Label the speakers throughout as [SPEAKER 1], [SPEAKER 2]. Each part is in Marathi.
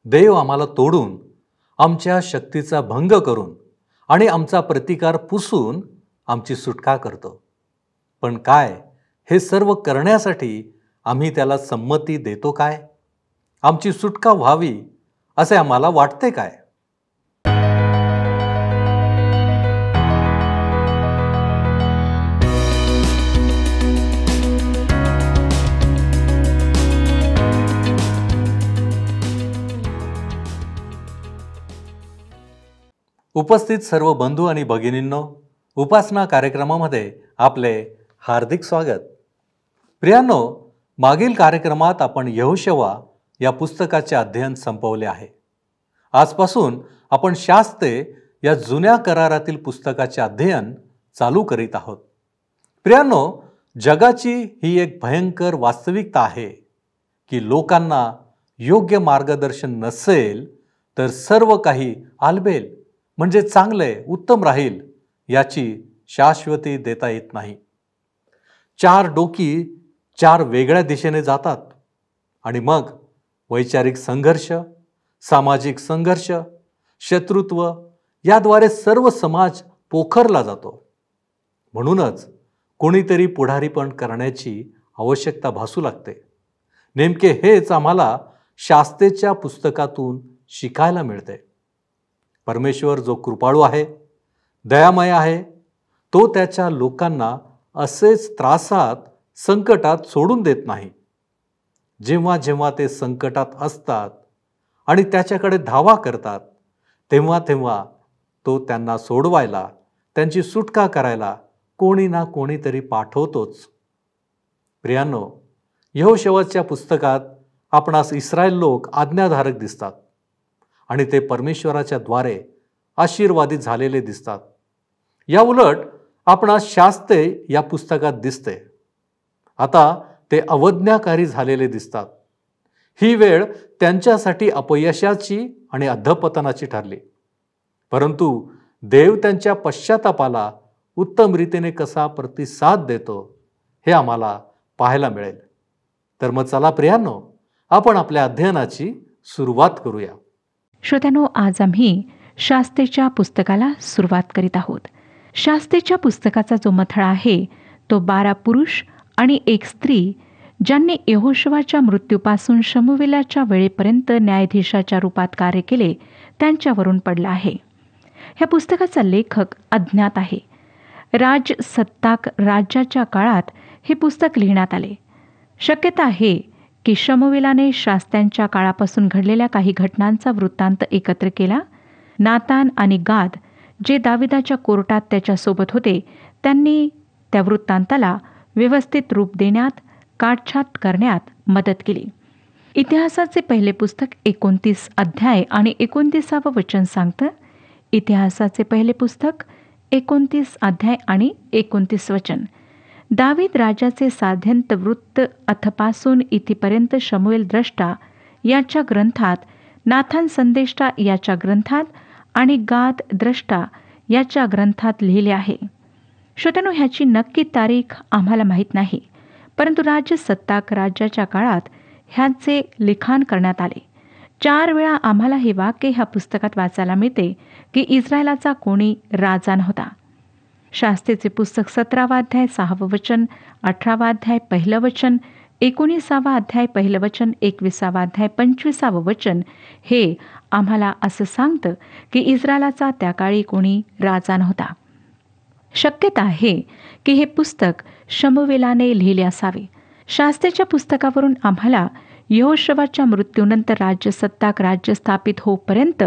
[SPEAKER 1] देव आम्हाला तोडून, आमच्या शक्तीचा भंग करून आणि आमचा प्रतिकार पुसून आमची सुटका करतो. पण काय, हे सर्व करण्यासाठी आम्ही त्याला संमती देतो काय? आमची सुटका व्हावी असे आम्हाला वाटते काय? उपस्थित सर्व बंधू आणि भगिनींनो, उपासना कार्यक्रमामध्ये आपले हार्दिक स्वागत. प्रियांनो, मागील कार्यक्रमात आपण यहोशुवा या पुस्तकाचे अध्ययन संपवले आहे. आजपासून आपण शास्त्रे या जुन्या करारातील पुस्तकाचे अध्ययन चालू करीत आहोत. प्रियांनो, जगाची ही एक भयंकर वास्तविकता आहे की लोकांना योग्य मार्गदर्शन नसेल तर सर्व काही आलबेल, म्हणजे चांगले उत्तम राहील याची शाश्वती देता येत नाही. चार डोकी चार वेगळ्या दिशेने जातात आणि मग वैचारिक संघर्ष, सामाजिक संघर्ष, शत्रुत्व याद्वारे सर्व समाज पोखरला जातो. म्हणूनच कोणीतरी पुढारीपण करण्याची आवश्यकता भासू लागते. नेमके हेच आम्हाला शास्त्रेच्या पुस्तकातून शिकायला मिळते. परमेश्वर जो कृपाळू आहे, दयामय आहे, तो त्याच्या लोकांना असेच त्रासात, संकटात सोडून देत नाही. जेव्हा जेव्हा ते संकटात असतात आणि त्याच्याकडे धावा करतात, तेव्हा तेव्हा तो त्यांना सोडवायला, त्यांची सुटका करायला कोणी ना कोणीतरी पाठवतोच. प्रियांनो, यहोशुवाच्या पुस्तकात आपणास इस्रायल लोक आज्ञाधारक दिसतात आणि ते परमेश्वराच्या द्वारे आशीर्वादित झालेले दिसतात. या उलट आपणास शास्त्रे या पुस्तकात दिसते, आता ते अवज्ञाकारी झालेले दिसतात. ही वेळ त्यांच्यासाठी अपयशाची आणि अधःपतनाची ठरली. परंतु देव त्यांच्या पश्चातापाला उत्तम रीतीने कसा प्रतिसाद देतो हे आम्हाला पाहायला मिळेल. तर मग चला प्रियांनो, आपण आपल्या अध्ययनाची सुरुवात करूया.
[SPEAKER 2] श्रोत्यांनो, आज आम्ही शास्त्रेच्या पुस्तकाला सुरुवात करीत आहोत. शास्त्रेच्या पुस्तकाचा जो मथळा आहे तो 12 पुरुष आणि 1 स्त्री ज्यांनी यहोशुवाच्या मृत्यूपासून शमूएलाच्या वेळेपर्यंत न्यायाधीशाच्या रूपात कार्य केले त्यांच्यावरून पडला आहे. ह्या पुस्तकाचा लेखक अज्ञात आहे. राजसत्ताक राज्याच्या काळात हे पुस्तक लिहिण्यात आले. शक्यता आहे की शमूएलाने शास्त्र्यांच्या काळापासून घडलेल्या काही घटनांचा वृत्तांत एकत्र केला. नातान आणि गाद, जे दाविदाच्या कोर्टात त्याच्यासोबत होते, त्यांनी त्या वृत्तांताला व्यवस्थित रूप देण्यात, काटछाट करण्यात मदत केली. इतिहासाचे पहिले पुस्तक 29 अध्याय आणि 29वे वचन सांगतं. इतिहासाचे पहिले पुस्तक 29 अध्याय आणि 29 वचन. दावीद राजाचे साध्यंत वृत्त अथपासून इथेपर्यंत शमूएल द्रष्टा याच्या ग्रंथात, नाथान संदेष्टा याच्या ग्रंथात आणि गाद द्रष्टा याच्या ग्रंथात लिहिले आहे. श्रोत्यांनो, ह्याची नक्की तारीख आम्हाला माहीत नाही, परंतु राजसत्ताक राज्याच्या काळात ह्याचे लिखाण करण्यात आले. 4 वेळा आम्हाला हे वाक्य ह्या पुस्तकात वाचायला मिळते की इस्रायलाचा कोणी राजा नव्हता. शास्त्रेचे पुस्तक 17वा अध्याय 6वं वचन, 18वा अध्याय 1 वचन, 19वा अध्याय 1 वचन, 21वा अध्याय 25वे वचन हे आम्हाला असं सांगतं की इस्रायलाचा त्या काळी कोणी राजा नव्हता. शक्यता आहे की हे पुस्तक शमूएलाने लिहिले असावे. शास्त्रेच्या पुस्तकावरून आम्हाला यहोशुवाच्या मृत्यूनंतर राजसत्ताक राज्य स्थापित होईपर्यंत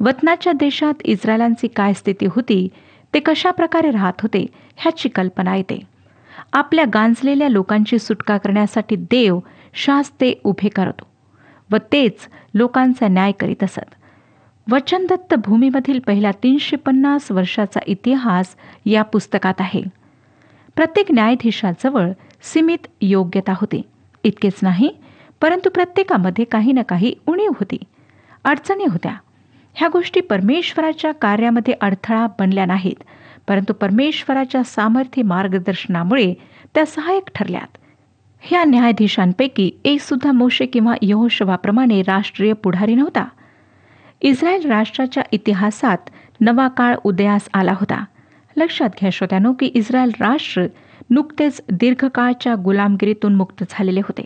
[SPEAKER 2] वतनाच्या देशात इस्रायलांची काय स्थिती होती, ते कशा प्रकारे राहत होते ह्याची कल्पना येते. आपल्या गांजलेल्या लोकांची सुटका करण्यासाठी देव शास्त्रे उभे करतो व तेच लोकांचा न्याय करीत असत. वचनदत्त भूमीमधील पहिल्या 350 वर्षाचा इतिहास या पुस्तकात आहे. प्रत्येक न्यायाधीशाजवळ सीमित योग्यता होती. इतकेच नाही, परंतु प्रत्येकामध्ये काही ना काही उणीव होती, अडचणी होत्या. ह्या गोष्टी परमेश्वराच्या कार्यामध्ये अडथळा बनल्या नाहीत, परंतु परमेश्वराच्या सामर्थ्य मार्गदर्शनामुळे त्या सहाय्यक ठरल्यात. ह्या न्यायाधीशांपैकी एक सुद्धा मोशे किंवा यहोशवाप्रमाणे राष्ट्रीय पुढारी नव्हता. इस्रायल राष्ट्राच्या इतिहासात नवा काळ उदयास आला होता. लक्षात घ्या श्रोत्यानो की इस्रायल राष्ट्र नुकतेच दीर्घकाळच्या गुलामगिरीतून मुक्त झालेले होते.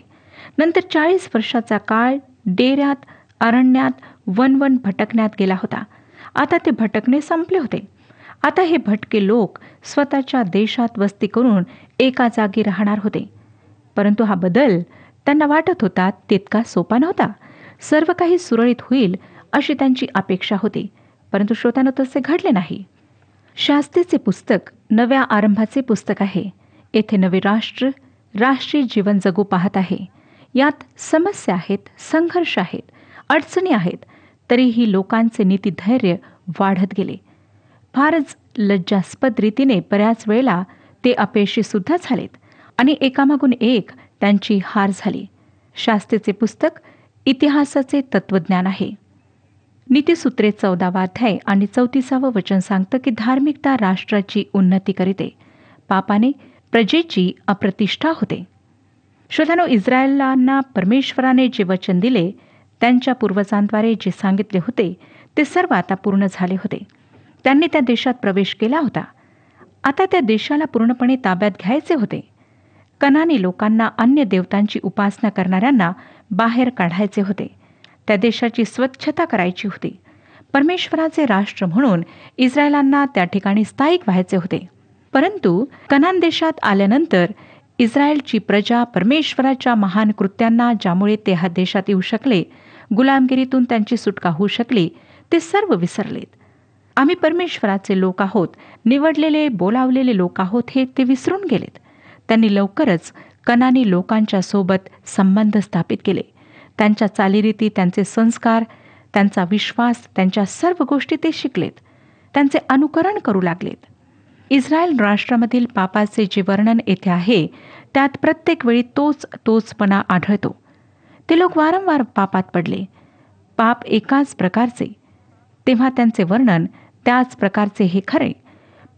[SPEAKER 2] नंतर 40 वर्षाचा काळ डेऱ्यात, अरण्यात, वनवन भटकण्यात गेला होता. आता ते भटकणे संपले होते. आता हे भटके लोक स्वतःच्या देशात वस्ती करून एका जागी राहणार होते. परंतु हा बदल त्यांना वाटत होता तितका सोपा नव्हता. सर्व काही सुरळीत होईल अशी त्यांची अपेक्षा होती, परंतु श्रोत्यानो तसे घडले नाही. शास्त्रीचे पुस्तक नव्या आरंभाचे पुस्तक आहे. येथे नवे राष्ट्र राष्ट्रीय जीवन जगू पाहत आहे. यात समस्या आहेत, संघर्ष आहेत, अडचणी आहेत. तरीही लोकांचे नीतिधैर्य वाढत गेले. फारच लज्जास्पद रीतीने बऱ्याच वेळेला ते अपयशी सुद्धा झालेत आणि एकामागून एक त्यांची हार झाली. शास्त्रीचे पुस्तक इतिहासाचे तत्वज्ञान आहे. नीतिसूत्रे 14वा अध्याय आणि 34वे वचन सांगतं की धार्मिकता राष्ट्राची उन्नती करीते, पापाने प्रजेची अप्रतिष्ठा होते. श्रोत्यानो, इस्रायलांना परमेश्वराने जे वचन दिले, त्यांच्या पूर्वजांद्वारे जे सांगितले होते ते सर्व आता पूर्ण झाले होते. त्यांनी त्या देशात प्रवेश केला होता. आता त्या देशाला पूर्णपणे ताब्यात घ्यायचे होते. कनानी लोकांना, अन्य देवतांची उपासना करणाऱ्यांना बाहेर काढायचे होते. त्या देशाची स्वच्छता करायची होती. परमेश्वराचे राष्ट्र म्हणून इस्रायलांना त्या ठिकाणी स्थायिक व्हायचे होते. परंतु कनान देशात आल्यानंतर इस्रायलची प्रजा परमेश्वराच्या महान कृत्यांना, ज्यामुळे ते ह्या देशात येऊ शकले, गुलामगिरीतून त्यांची सुटका होऊ शकली, ते सर्व विसरलेत. आम्ही परमेश्वराचे लोक आहोत, निवडलेले, बोलावलेले लोक आहोत हे ते विसरून गेलेत. त्यांनी लवकरच कनानी लोकांच्या सोबत संबंध स्थापित केले. त्यांच्या चालीरीती, त्यांचे संस्कार, त्यांचा विश्वास, त्यांच्या सर्व गोष्टी ते शिकलेत. त्यांचे अनुकरण करू लागलेत. इस्रायल राष्ट्रामधील पापाचे जे वर्णन येथे आहे, त्यात प्रत्येक वेळी तोचपणा आढळतो. ते लोक वारंवार पापात पडले. पाप एकाच प्रकारचे, तेव्हा त्यांचे वर्णन त्याच प्रकारचे हे खरे.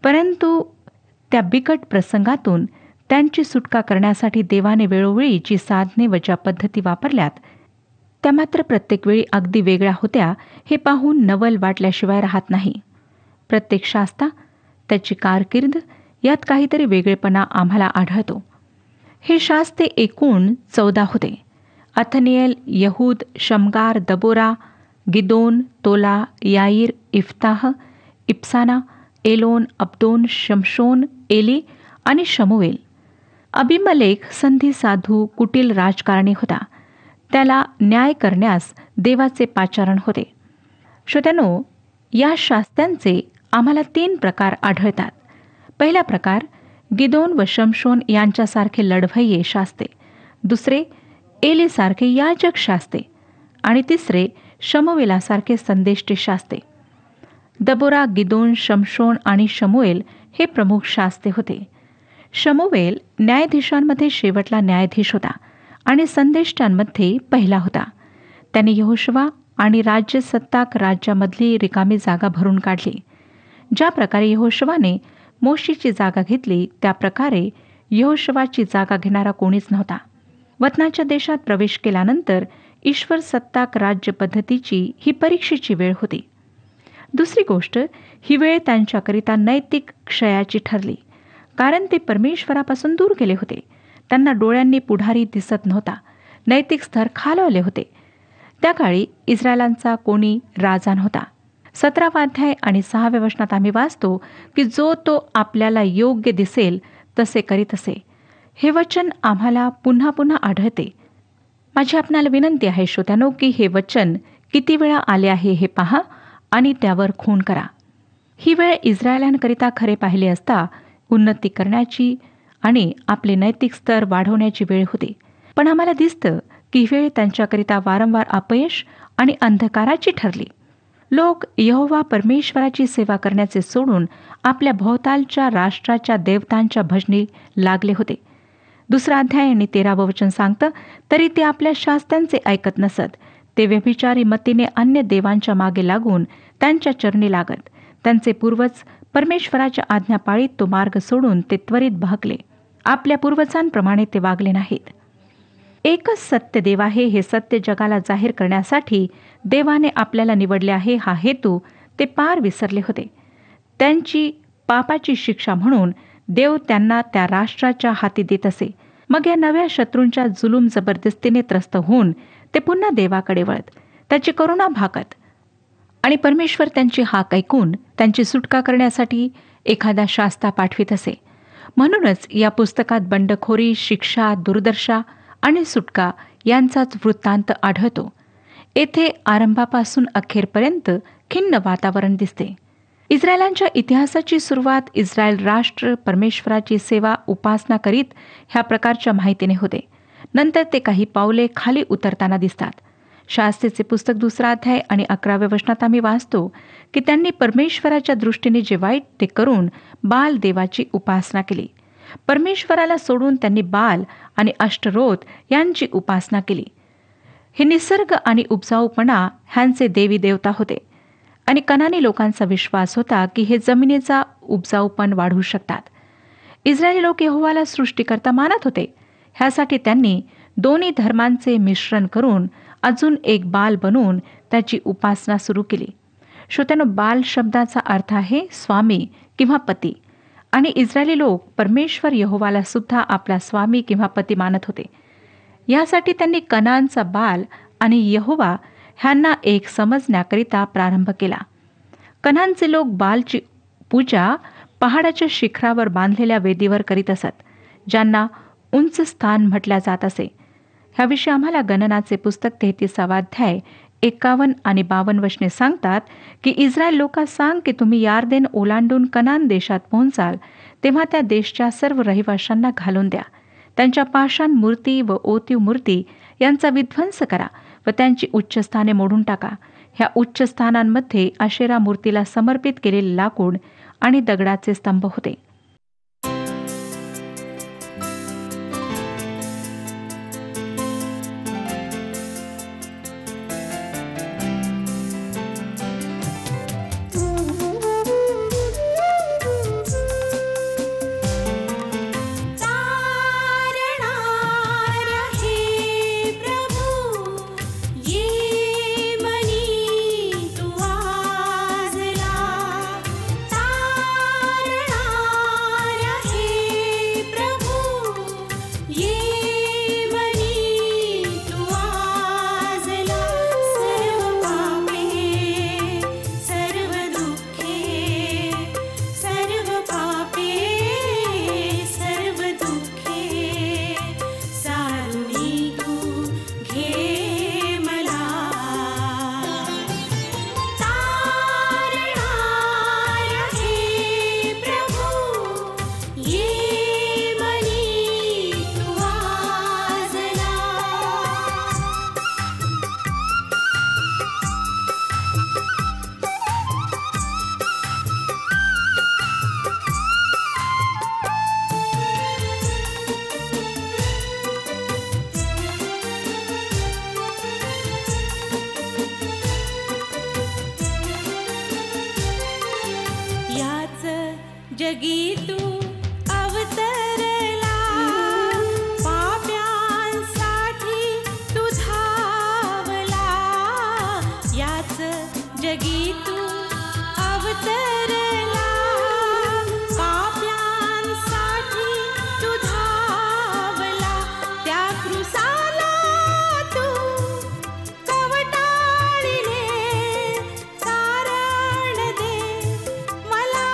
[SPEAKER 2] परंतु त्या बिकट प्रसंगातून त्यांची सुटका करण्यासाठी देवाने वेळोवेळी जी साधने व ज्या पद्धती वापरल्यात, त्या मात्र प्रत्येक वेळी अगदी वेगळ्या होत्या हे पाहून नवल वाटल्याशिवाय राहत नाही. प्रत्येक शास्ता, त्याची कारकीर्द, यात काहीतरी वेगळेपणा आम्हाला आढळतो. हे शास्ते एकूण 14 होते. अथनिएल, यहूद, शमगार, दबोरा, गिदोन, तोला, याईर, इफ्ताह, इप्साना, एलोन, अब्दोन, शमशोन, एली आणि शमुवेल. अबिमलेख संधी साधू, कुटील राजकारणी होता. त्याला न्याय करण्यास देवाचे पाचारण होते. श्रोत्यानो, या शास्त्यांचे आम्हाला 3 प्रकार आढळतात. पहिला प्रकार गिदोन व शमशोन यांच्यासारखे लढवय्ये शास्ते. दुसरे एलीसारखे याजक शास्ते. आणि तिसरे शमुवेलासारखे संदेष्टे शास्ते. दबोरा, गिदोन, शमशोन आणि शमुएल हे प्रमुख शास्ते होते. शमुवेल न्यायाधीशांमध्ये शेवटला न्यायाधीश होता आणि संदेष्टांमध्ये पहिला होता. त्याने यहोशवा आणि राज्यसत्ताक राज्यामधली रिकामी जागा भरून काढली. ज्या प्रकारे यहोशवाने मोशीची जागा घेतली, त्या प्रकारे यहोशवाची जागा घेणारा कोणीच नव्हता. वतनाच्या देशात प्रवेश केल्यानंतर ईश्वर सत्ताक राज्य पद्धतीची ही परीक्षेची वेळ होती. दुसरी गोष्ट, ही वेळ त्यांच्याकरिता नैतिक क्षयाची ठरली, कारण ते परमेश्वरापासून दूर गेले होते. त्यांना डोळ्यांनी पुढारी दिसत नव्हता. नैतिक स्तर खालवले होते. त्या काळी इस्रायलांचा कोणी राजा नव्हता. 17वा अध्याय आणि 6व्या वचनात आम्ही वाचतो की जो तो आपल्याला योग्य दिसेल तसे करीत असे. हे वचन आम्हाला पुन्हा पुन्हा आढळते. माझी आपणाला विनंती आहे श्रोत्यानो की हे वचन किती वेळा आले आहे हे पहा आणि त्यावर खूण करा. ही वेळ इस्रायलांकरिता खरे पाहिले असता उन्नती करण्याची आणि आपले नैतिक स्तर वाढवण्याची वेळ होती. पण आम्हाला दिसतं की ही वेळ त्यांच्याकरिता वारंवार अपयश आणि अंधकाराची ठरली. लोक यहोवा परमेश्वराची सेवा करण्याचे सोडून आपल्या भोवतालच्या राष्ट्राच्या देवतांच्या भजनी लागले होते. 2रा अध्याय आणि 13वे वचन सांगतं, तरी ते आपल्या शास्त्यांचे ऐकत नसत. ते व्यभिचारी मतीने अन्य देवांच्या मागे लागून त्यांच्या चरणी लागत. त्यांचे पूर्वज परमेश्वराच्या आज्ञा पाळीत तो मार्ग सोडून ते त्वरित बहकले. आपल्या पूर्वजांप्रमाणे ते वागले नाहीत. एकच सत्य देव आहे हे सत्य जगाला जाहीर करण्यासाठी देवाने आपल्याला निवडले आहे हा हेतू ते पार विसरले होते. त्यांची पापाची शिक्षा म्हणून देव त्यांना त्या राष्ट्राच्या हाती देत असे. मग या नव्या शत्रूंच्या जुलूम जबरदस्तीने त्रस्त होऊन ते पुन्हा देवाकडे वळत, त्याची करुणा भागत आणि परमेश्वर त्यांची हाक ऐकून त्यांची सुटका करण्यासाठी एखादा शास्ता पाठवित असे. म्हणूनच या पुस्तकात बंडखोरी, शिक्षा, दुर्दशा आणि सुटका यांचाच वृत्तांत आढळतो. येथे आरंभापासून अखेरपर्यंत खिन्न वातावरण दिसते. इस्रायलांच्या इतिहासाची सुरुवात इस्रायल राष्ट्र परमेश्वराची सेवा, उपासना करीत ह्या प्रकारच्या माहितीने होते. नंतर ते काही पावले खाली उतरताना दिसतात. शास्त्रीचे पुस्तक 2 अध्याय आणि 11व्या वचनात आम्ही वाचतो की त्यांनी परमेश्वराच्या दृष्टीने जे वाईट ते करून बाल देवाची उपासना केली. परमेश्वराला सोडून त्यांनी बाल आणि अष्टरोथ यांची उपासना केली. हे निसर्ग आणि उपजाऊपणा ह्यांचे देवी देवता होते आणि कनानी लोकांचा विश्वास होता की हे जमिनीचा उपजाऊपण वाढवू शकतात. इस्रायली लोक यहोवाला सृष्टीकर्ता मानत होते. ह्यासाठी त्यांनी दोन्ही धर्मांचे मिश्रण करून अजून एक बाल बनवून त्याची उपासना सुरू केली. श्रोत्यानो, बाल शब्दाचा अर्थ आहे स्वामी किंवा पती आणि इस्रायली लोक परमेश्वर यहोवाला सुद्धा आपला स्वामी किंवा पती मानत होते. यासाठी त्यांनी कनानचा बाल आणि यहोवा ह्यांना एक समजण्याकरिता प्रारंभ केला. कनानचे लोक बालची पूजा पहाडाच्या शिखरावर बांधलेल्या वेदीवर करीत असत, ज्यांना उंच स्थान म्हटल्या जात असे. ह्याविषयी आम्हाला गणनाचे पुस्तक 33 अध्याय 51 आणि 52 वचने सांगतात की इस्रायल लोकांस सांग की तुम्ही यार्देन ओलांडून कनान देशात पोहोचाल तेव्हा त्या देशच्या सर्व रहिवाशांना घालून द्या. त्यांच्या पाषाण मूर्ती व ओतीव मूर्ती यांचा विध्वंस करा व त्यांची उच्चस्थाने मोडून टाका. ह्या उच्च स्थानांमध्ये आशेरा मूर्तीला समर्पित केलेले लाकूड आणि दगडाचे स्तंभ होते.
[SPEAKER 3] जगी तू अवतरला, पाप्यांसाठी तू धावला. याच जगी तू अवतरला, पाप्यांसाठी तू धावला. त्या क्रूसाला तू कवटाळीने तारण दे मला.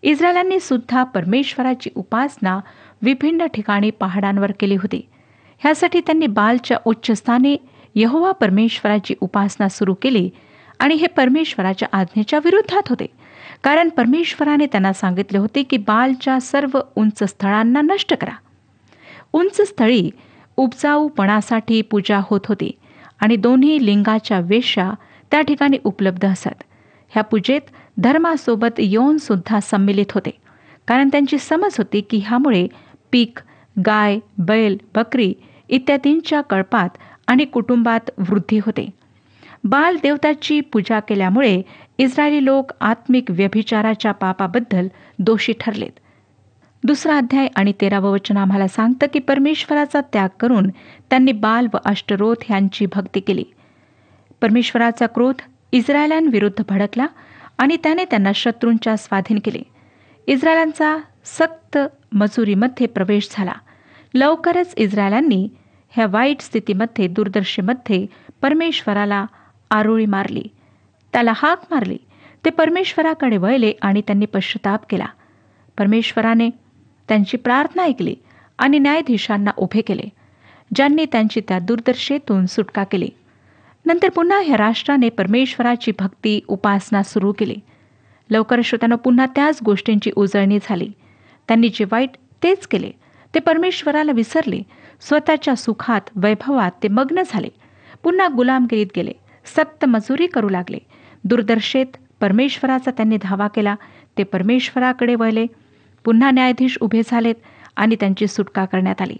[SPEAKER 2] इस्रायलांनी सुद्धा परमेश्वराची उपासना विभिन्न ठिकाणी पहाडांवर केली होती. ह्यासाठी त्यांनी बालच्या उच्चस्थानी यहोवा परमेश्वराची उपासना सुरू केली आणि हे परमेश्वराच्या आज्ञेच्या विरोधात होते. कारण परमेश्वराने त्यांना सांगितले होते की बालच्या सर्व उंच स्थळांना नष्ट करा. उंच स्थळी उपजाऊपणासाठी पूजा होत होती आणि दोन्ही लिंगाच्या वेश्या त्या ठिकाणी उपलब्ध असत. ह्या पूजेत धर्मासोबत यौन सुद्धा सम्मिलित होते, कारण त्यांची समज होती की ह्यामुळे पीक, गाय, बैल, बकरी इत्यादींच्या कळपात आणि कुटुंबात वृद्धी होते. बाल देवताची पूजा केल्यामुळे इस्रायली लोक आत्मिक व्यभिचाराच्या पापाबद्दल दोषी ठरलेत. 2 अध्याय आणि 13 वचन आम्हाला सांगतं की परमेश्वराचा त्याग करून त्यांनी बाल व अष्टरोथ ह्यांची भक्ती केली. परमेश्वराचा क्रोध इस्रायलांविरुद्ध भडकला आणि त्याने त्यांना शत्रूंच्या स्वाधीन केले. इस्रायलांचा सक्त मजुरीमध्ये प्रवेश झाला. लवकरच इस्रायलांनी ह्या वाईट स्थितीमध्ये, दुर्दशेमध्ये परमेश्वराला आरोळी मारली, त्याला हाक मारली. ते परमेश्वराकडे वळले आणि त्यांनी पश्चाताप केला. परमेश्वराने त्यांची प्रार्थना ऐकली आणि न्यायाधीशांना उभे केले, ज्यांनी त्यांची त्या दुर्दशेतून सुटका केली. नंतर पुन्हा ह्या राष्ट्राने परमेश्वराची भक्ती, उपासना सुरू केली. लवकर श्रोत्यानो, पुन्हा त्याच गोष्टींची उजळणी झाली. त्यांनी जे वाईट तेच केले. ते परमेश्वराला विसरले. स्वतःच्या सुखात, वैभवात ते मग्न झाले. पुन्हा गुलामगिरीत गेले. सक्त मजुरी करू लागले. दुर्दशेत परमेश्वराचा त्यांनी धावा केला. ते परमेश्वराकडे वळले. पुन्हा न्यायाधीश उभे झालेत आणि त्यांची सुटका करण्यात आली.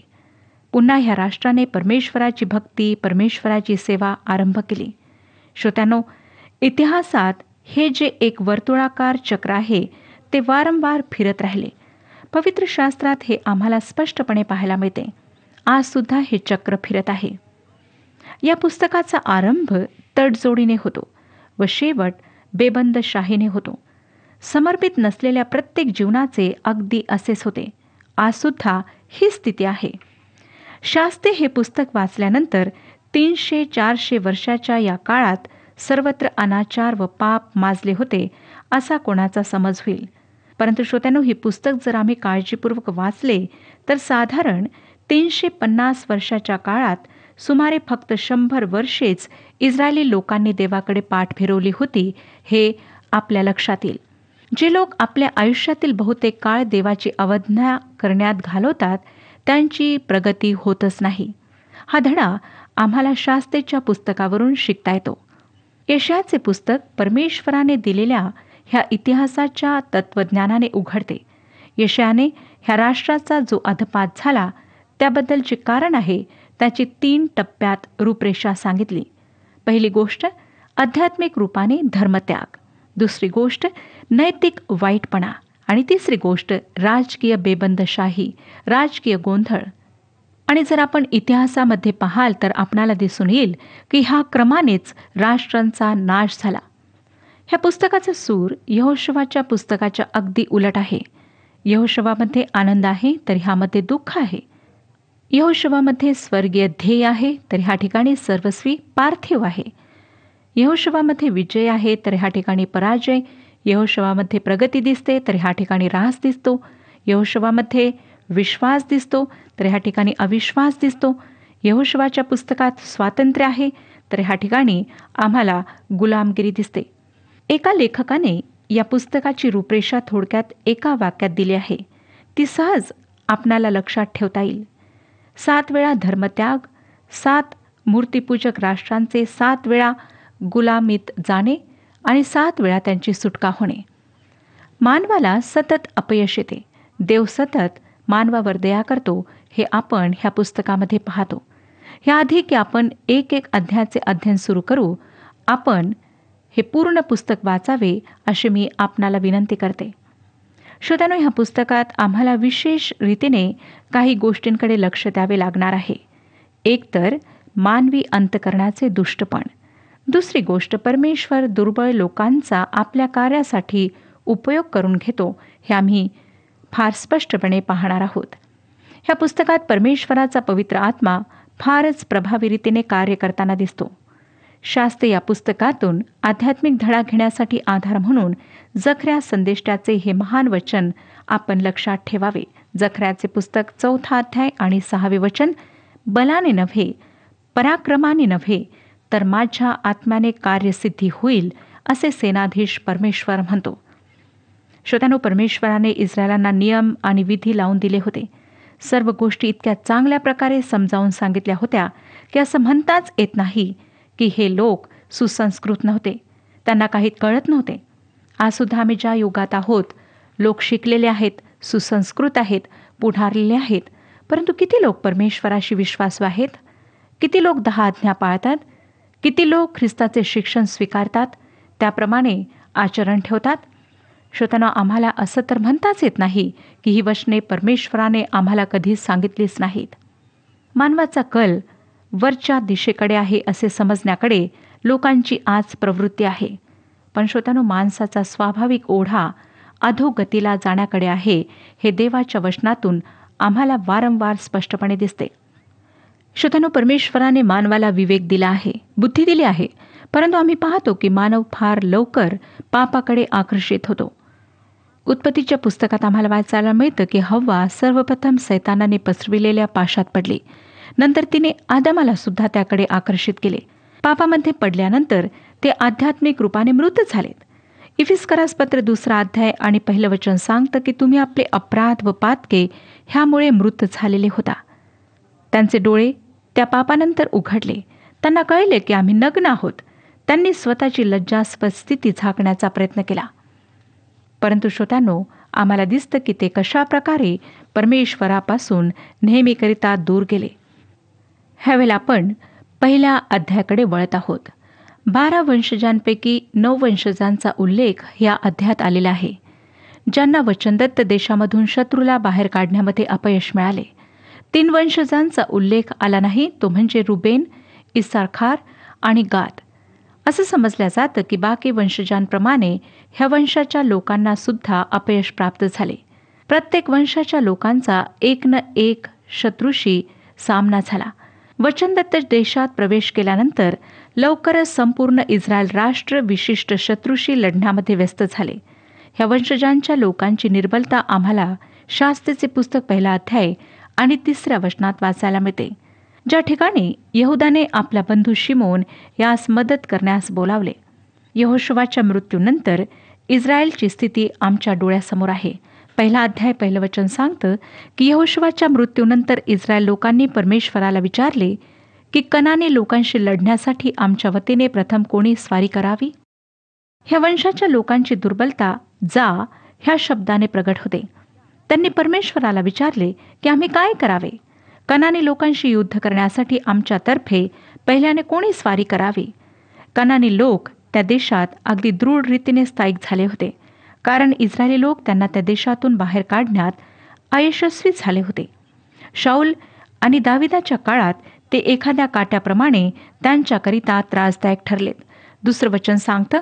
[SPEAKER 2] पुन्हा ह्या राष्ट्राने परमेश्वराची भक्ती, परमेश्वराची सेवा आरंभ केली. श्रोत्यानो, इतिहासात हे जे एक वर्तुळाकार चक्र आहे ते वारंवार फिरत राहिले. पवित्र शास्त्रात हे आम्हाला स्पष्टपणे पाहायला मिळते. आज सुद्धा हे चक्र फिरत आहे. या पुस्तकाचा आरंभ तडजोडीने होतो व शेवट बेबंदशाहीने होतो. समर्पित नसलेल्या प्रत्येक जीवनाचे अगदी असेच होते. आज सुद्धा ही स्थिती आहे. शास्ते हे पुस्तक वाचल्यानंतर 300-400 वर्षाच्या या काळात सर्वत्र अनाचार व पाप माजले होते असा कोणाचा समज होईल. परंतु श्रोत्यांनो, हे पुस्तक जर आम्ही काळजीपूर्वक वाचले तर साधारण 350 वर्षाच्या काळात सुमारे फक्त 100 वर्षेच इस्रायली लोकांनी देवाकडे पाठ फिरवली होती, हे आपल्या लक्षात येईल. जे लोक आपल्या आयुष्यातील बहुतेक काळ देवाची अवज्ञा करण्यात घालवतात त्यांची प्रगती होतच नाही. हा धडा आम्हाला शास्तेच्या पुस्तकावरून शिकता येतो. यशायाचे पुस्तक परमेश्वराने दिलेल्या ह्या इतिहासाच्या तत्वज्ञानाने उघडते. यशायाने ह्या राष्ट्राचा जो अधपात झाला त्याबद्दलचे कारण आहे त्याची 3 टप्प्यात रूपरेषा सांगितली. पहिली गोष्ट आध्यात्मिक रूपाने धर्मत्याग, दुसरी गोष्ट नैतिक वाईटपणा आणि तिसरी गोष्ट राजकीय बेबंदशाही, राजकीय गोंधळ. आणि जर आपण इतिहासामध्ये पाहाल तर आपणाला दिसून येईल की ह्या क्रमानेच राष्ट्रांचा नाश झाला. ह्या पुस्तकाचा सूर यहोशुवाच्या पुस्तकाच्या अगदी उलट आहे. यहोशुवामध्ये आनंद आहे तर ह्यामध्ये दुःख आहे. यहोशुवामध्ये स्वर्गीय ध्येय आहे तर ह्या ठिकाणी सर्वस्वी पार्थिव आहे. यहोशुवामध्ये विजय आहे तर ह्या ठिकाणी पराजय. यहोशुवामध्ये प्रगती दिसते तर ह्या ठिकाणी ऱ्हास दिसतो. यहोशुवामध्ये विश्वास दिसतो तर ह्या ठिकाणी अविश्वास दिसतो. यहोशुवाच्या पुस्तकात स्वातंत्र्य आहे तर ह्या ठिकाणी आम्हाला गुलामगिरी दिसते. एका लेखकाने या पुस्तकाची रूपरेषा थोडक्यात एका वाक्यात दिली आहे. ती सहज आपणाला लक्षात ठेवता येईल. 7 वेळा धर्मत्याग, 7 मूर्तिपूजक राष्ट्रांचे 7 वेळा गुलामीत जाणे आणि 7 वेळा त्यांची सुटका होणे. मानवाला सतत अपयश येते. देव सतत मानवावर दया करतो हे आपण ह्या पुस्तकामध्ये पाहतो. ह्याआधी की आपण एक अध्यायाचे अध्ययन सुरू करू, आपण हे पूर्ण पुस्तक वाचावे अशी मी आपणाला विनंती करते. श्रोत्यांनो, ह्या पुस्तकात आम्हाला विशेष रीतीने काही गोष्टींकडे लक्ष द्यावे लागणार आहे. एक तर मानवी अंतकरणाचे दुष्टपण, दुसरी गोष्ट परमेश्वर दुर्बळ लोकांचा आपल्या कार्यासाठी उपयोग करून घेतो हे आम्ही फार स्पष्टपणे पाहणार आहोत. ह्या पुस्तकात परमेश्वराचा पवित्र आत्मा फारच प्रभावी रीतीने कार्य करताना दिसतो. शास्ते या पुस्तकातून आध्यात्मिक धडा घेण्यासाठी आधार म्हणून जखऱ्या संदेष्टाचे हे महान वचन आपण लक्षात ठेवावे. जखऱ्याचे पुस्तक 4 अध्याय आणि 6 वचन, बलाने नव्हे, पराक्रमाने नव्हे, तर माझ्या आत्म्याने कार्यसिद्धी होईल, असे सेनाधीश परमेश्वर म्हणतो. श्रोत्यानो, परमेश्वराने इस्रायलांना नियम आणि विधी लावून दिले होते. सर्व गोष्टी इतक्या चांगल्या प्रकारे समजावून सांगितल्या होत्या की असं म्हणताच येत नाही की हे लोक सुसंस्कृत नव्हते, त्यांना काही कळत नव्हते. आजसुद्धा आम्ही ज्या युगात आहोत, लोक शिकलेले आहेत, सुसंस्कृत आहेत, पुढारलेले आहेत, परंतु किती लोक परमेश्वराशी विश्वासू आहेत? किती लोक 10 आज्ञा पाळतात? किती लोक ख्रिस्ताचे शिक्षण स्वीकारतात, त्याप्रमाणे आचरण ठेवतात? श्रोत्यांनो, आम्हाला असं तर म्हणताच येत नाही की ही वचने परमेश्वराने आम्हाला कधीच सांगितलीच नाहीत. मानवाचा कल वरच्या दिशेकडे आहे असे समजण्याकडे लोकांची आज प्रवृत्ती आहे. पण श्रोत्यांनो, माणसाचा स्वाभाविक ओढा अधोगतीला जाण्याकडे आहे, हे देवाच्या वचनातून आम्हाला वारंवार स्पष्टपणे दिसते. श्रोत्यांनो, परमेश्वराने मानवाला विवेक दिला आहे, बुद्धी दिली आहे, परंतु आम्ही पाहतो की मानव फार लवकर पापाकडे आकर्षित होतो. उत्पत्तीच्या पुस्तकात आम्हाला वाचायला मिळतं की हव्वा सर्वप्रथम सैतानाने पसरविलेल्या पाशात पडली. नंतर तिने आदमाला सुद्धा त्याकडे आकर्षित केले. पापामध्ये पडल्यानंतर ते आध्यात्मिक रूपाने मृत झालेत. इफिस्करास पत्र 2 अध्याय आणि 1 वचन सांगतं की तुम्ही आपले अपराध व पातके ह्यामुळे मृत झालेले होता. त्यांचे डोळे त्या पापानंतर उघडले. त्यांना कळले की आम्ही नग्न आहोत. त्यांनी स्वतःची लज्जास्पद स्थिती झाकण्याचा प्रयत्न केला. परंतु श्रोत्यांनो, आम्हाला दिसतं की ते कशा प्रकारे परमेश्वरापासून नेहमीकरिता दूर गेले. ह्यावेळेला आपण 1 अध्यायाकडे वळत आहोत. 12 वंशजांपैकी 9 वंशजांचा उल्लेख या अध्यायात आलेला आहे, ज्यांना वचनदत्त देशामधून शत्रूला बाहेर काढण्यामध्ये अपयश मिळाले. 3 वंशजांचा उल्लेख आला नाही, तो म्हणजे रुबेन, इस्साखार आणि गाद. असं समजलं जातं की बाकी वंशजांप्रमाणे ह्या वंशाच्या लोकांना सुद्धा अपयश प्राप्त झाले. प्रत्येक वंशाच्या लोकांचा एक न एक शत्रूशी सामना झाला. वचनदत्त देशात प्रवेश केल्यानंतर लवकरच संपूर्ण इस्रायल राष्ट्र विशिष्ट शत्रूशी लढण्यामध्ये व्यस्त झाले. ह्या वंशजांच्या लोकांची निर्बलता आम्हाला शास्त्रेचे पुस्तक 1 अध्याय आणि 3 वचनात वाचायला मिळते, ज्या ठिकाणी यहुदाने आपला बंधू शिमोन यास मदत करण्यास बोलावले. यहोशुवाच्या मृत्यूनंतर इस्रायलची स्थिती आमच्या डोळ्यासमोर आहे. 1 अध्याय 1 वचन सांगतं की यहोशुवाच्या मृत्यूनंतर इस्रायल लोकांनी परमेश्वराला विचारले की कनानी लोकांशी लढण्यासाठी आमच्या वतीने प्रथम कोणी स्वारी करावी. ह्या वंशाच्या लोकांची दुर्बलता जा ह्या शब्दाने प्रगट होते. त्यांनी परमेश्वराला विचारले की आम्ही काय करावे? कनानी लोकांशी युद्ध करण्यासाठी आमच्यातर्फे पहिल्याने कोणी स्वारी करावी? कनानी लोक त्या देशात अगदी दृढ रीतीने स्थायिक झाले होते, कारण इस्रायली लोक त्यांना त्या देशातून बाहेर काढण्यात अयशस्वी झाले होते. शाऊल आणि दाविदाच्या काळात ते एखाद्या काट्याप्रमाणे त्यांच्याकरिता त्रासदायक ठरलेत. 2 वचन सांगतं,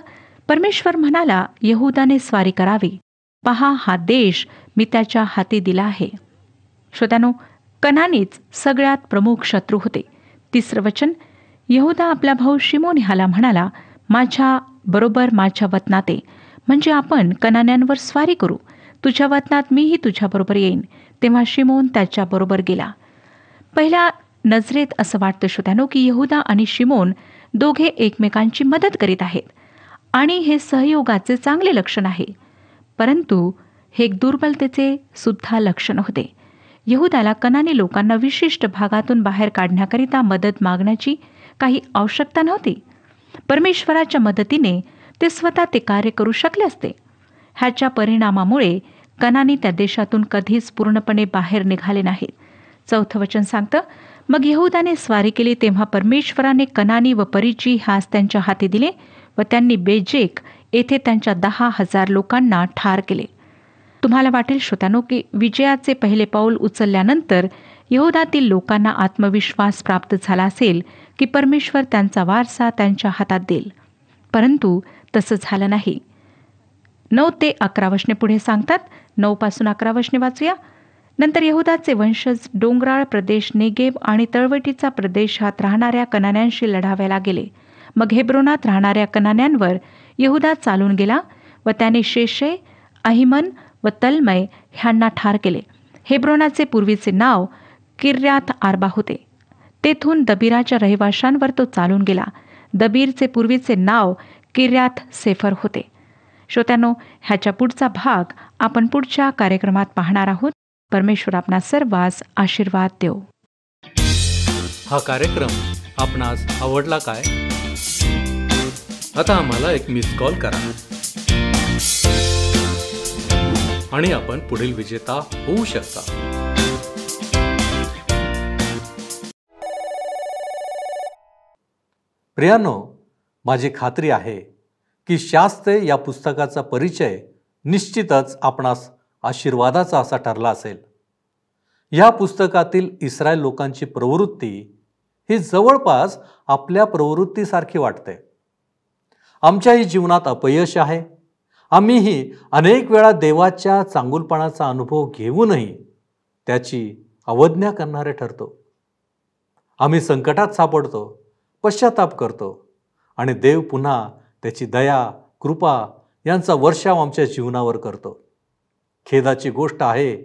[SPEAKER 2] परमेश्वर म्हणाला, यहुदाने स्वारी करावी, पहा हा देश मी त्याच्या हाती दिला आहे. श्रोत्यानो, कनानीच सगळ्यात प्रमुख शत्रू होते. 3 वचन, यहुदा आपला भाऊ शिमोन ह्याला म्हणाला, माझ्या बरोबर माझ्या वतनात ये, म्हणजे आपण कनान्यांवर स्वारी करू. तुझ्या वतनात मीही तुझ्याबरोबर येईन. तेव्हा शिमोन त्याच्याबरोबर गेला. पहिल्या नजरेत असं वाटतं श्रोत्यानो की यहुदा आणि शिमोन दोघे एकमेकांची मदत करीत आहेत आणि हे सहयोगाचे चांगले लक्षण आहे. परंतु हे एक दुर्बलतेचे सुद्धा लक्षण होते. यहुदाला कनानी लोकांना विशिष्ट भागातून बाहेर काढण्याकरिता मदत मागण्याची काही आवश्यकता नव्हती. परमेश्वराच्या मदतीने ते स्वतः ते कार्य करू शकले असते. ह्याच्या परिणामामुळे कनानी त्या देशातून कधीच पूर्णपणे बाहेर निघाले नाहीत. 4 वचन सांगतं, मग यहुदाने स्वारी केली तेव्हा परमेश्वराने कनानी व परिची ह्यास त्यांच्या हाती दिले व त्यांनी बेजेक येथे त्यांच्या 10,000 लोकांना ठार केले. तुम्हाला वाटेल श्रोत्यानो की विजयाचे पहिले पाऊल उचलल्यानंतर यहुदातील लोकांना आत्मविश्वास प्राप्त झाला असेल की परमेश्वर त्यांचा वारसा त्यांच्या हातात देईल, परंतु तसं झालं नाही. 9 ते 11 वचने पुढे सांगतात. 9 पासून 11 वचने वाचूया. नंतर यहुदाचे वंशज डोंगराळ प्रदेश, नेगेब आणि तळवटीचा प्रदेशात राहणाऱ्या कनान्यांशी लढावायला गेले. मग हेब्रोनात राहणाऱ्या कनान्यांवर यहुदा चालून गेला व त्याने शेशे, अहिमन व तल्मय ह्यांना ठार केले. हेब्रोनाचे पूर्वीचे नाव किर्यात आर्बा होते. तेथून दबीराच्या रहिवाशांवर तो चालून गेला. दबीरचे पूर्वीचे नाव किर्यात सेफर होते. श्रोत्यांनो, ह्याच्या पुढचा भाग आपण पुढच्या कार्यक्रमात पाहणार आहोत. परमेश्वर आपणा सर्वांस आशीर्वाद देव.
[SPEAKER 1] हा कार्यक्रम आपणास आवडला काय? आता आम्हाला एक मिस कॉल करा आणि आपण पुढील विजेता होऊ शकता. प्रियांनो, माझी खात्री आहे की शास्त्रे या पुस्तकाचा परिचय निश्चितच आपणास आशीर्वादाचा असा ठरला असेल. या पुस्तकातील इस्रायल लोकांची प्रवृत्ती ही जवळपास आपल्या प्रवृत्तीसारखी वाटते. आमच्याही जीवनात अपयश आहे. आम्हीही अनेक वेळा देवाच्या चांगुलपणाचा अनुभव घेऊनही त्याची अवज्ञा करणारे ठरतो. आम्ही संकटात सापडतो, पश्चाताप करतो आणि देव पुन्हा त्याची दया, कृपा यांचा वर्षाव आमच्या जीवनावर करतो. खेदाची गोष्ट आहे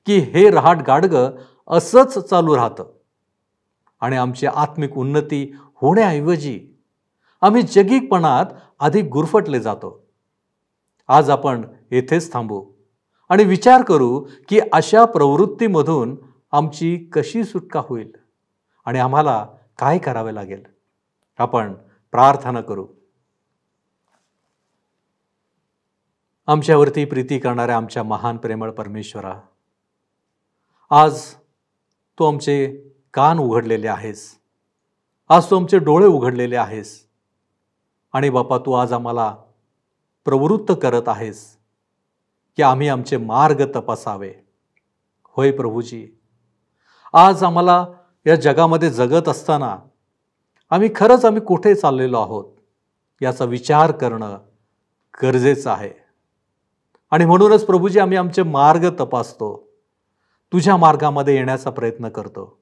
[SPEAKER 1] की हे रहाट गाडगं असंच चालू राहतं आणि आमची आत्मिक उन्नती होण्याऐवजी आम्ही जगिकपणात अधिक गुरफटले जातो. आज आपण येथेच थांबू आणि विचार करू की अशा प्रवृत्तीमधून आमची कशी सुटका होईल आणि आम्हाला काय करावे लागेल. आपण प्रार्थना करू. आमच्यावरती प्रीती करणाऱ्या आमच्या महान प्रेमळ परमेश्वरा, आज तू आमचे कान उघडलेले आहेस. आज तू आमचे डोळे उघडलेले आहेस आणि बापा, तू आज आम्हाला प्रवृत्त करत आहेस की आम्ही आमचे मार्ग तपासावे. होय प्रभूजी, आज आम्हाला या जगामध्ये जगत असताना आम्ही कुठे चाललेलो आहोत याचा विचार करणं गरजेचं आहे. आणि म्हणूनच प्रभूजी, आम्ही आमचे मार्ग तपासतो, तुझ्या मार्गामध्ये येण्याचा प्रयत्न करतो.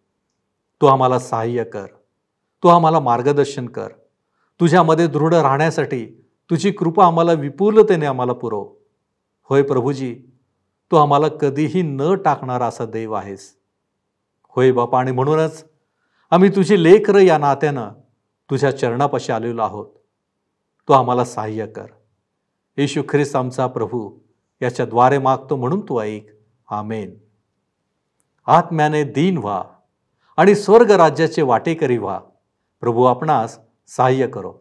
[SPEAKER 1] तू आम्हाला सहाय्य कर, तू आम्हाला मार्गदर्शन कर. तुझ्यामध्ये दृढ राहण्यासाठी तुझी कृपा आम्हाला विपुलतेने आम्हाला पुरव. होय प्रभूजी, तू आम्हाला कधीही न टाकणारा असा देव आहेस. होय बापा, आणि म्हणूनच आम्ही तुझी लेकरं या नात्यानं तुझ्या चरणापाशी आलेलो आहोत. तू आम्हाला सहाय्य कर. येशू ख्रिस्त आमचा प्रभू याच्या द्वारे मागतो, म्हणून तू ऐक. आमेन. आत्म्याने दीन व्हा आणि स्वर्ग राज्याचे वाटेकरी व्हा. प्रभू आपणास सहाय्य करो.